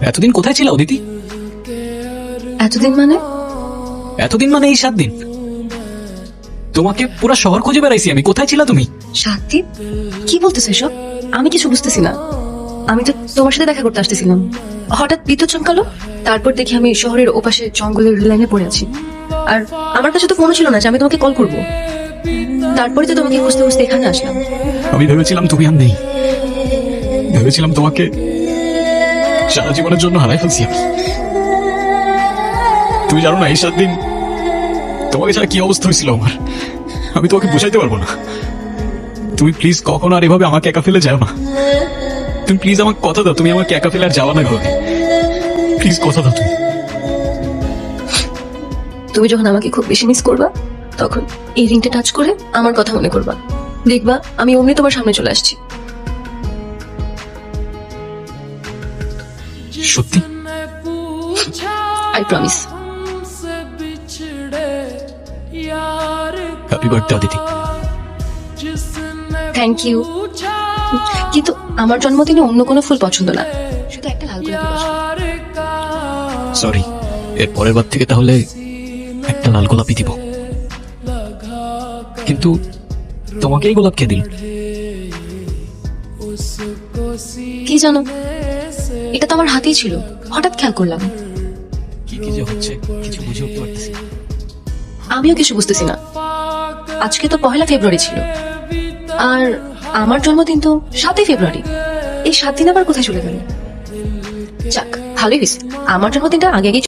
এতদিন কোথায় ছিল অদিতি? এতদিন মানে? এতদিন মানে এই 7 দিন। তোমাকে পুরো শহর খুঁজে বেড়াইছি আমি, কোথায় ছিলা তুমি? 7 দিন? কি বলতেছো এসব? আমি কিছু বুঝতেছি না। আমি তো তোমার সাথে দেখা করতে আসতেছিলাম, হঠাৎ বিদ্যুৎ চমকালো। তারপর দেখি আমি শহরের ওপাশে জঙ্গলের লাইনে পড়ে আছি। আর আমার কাছে তো ফোনও ছিল না যে আমি তোমাকে কল করব। তারপরে তো তোমাকে খুঁজতে খুঁজতে এখানে আসলাম। আমি ভেবেছিলাম তুমি আর নেই, ভেবেছিলাম তোমাকে সারা জীবনের জন্য হারাই ফেলছি আমি। তুমি জানো না এই 7 দিন তোমাকে ছাড়া কি অবস্থা হয়েছিল আমার, আমি তোমাকে বুঝাইতে পারবো না। তুমি প্লিজ কখনো আর এভাবে আমাকে একা ফেলে যাও না। তুমি প্লিজ আমাকে কথা দাও, তুমি আমাকে একা ফেলে আর যাওয়া না এভাবে। প্লিজ কথা দাও তুমি। তুমি যখন আমাকে খুব বেশি মিস করবা, তখন এই রিংটা টাচ করে আমার কথা মনে করবা। দেখবা আমি অমনি তোমার সামনে চলে আসছি। সত্যি? I promise. Happy birthday Aditi. Thank you. কিন্তু আমার জন্মদিনে অন্য কোনো ফুল পছন্দ না, শুধু একটা লাল গোলাপি পছন্দ। সরি, এর পরের বার থেকে তাহলে একটা লাল গোলাপই দিব। কিন্তু তোমাকে এই গোলাপ কে দিল? কি জানো, এটা তো আমার হাতেই ছিল, হঠাৎ খেয়াল করলাম। কি কি যে হচ্ছে কিছু বুঝে উঠতে পারতেছি না। আমিও কিছু বুঝতেছি না। আজকে তো 1 ফেব্রুয়ারি ছিল, আর আমার জন্মদিন তো 7 ফেব্রুয়ারি। এই 7 দিন আবার কোথায় চলে গেল? যাক, ভালোই হয়েছে আমার জন্মদিনটা আগে আগেই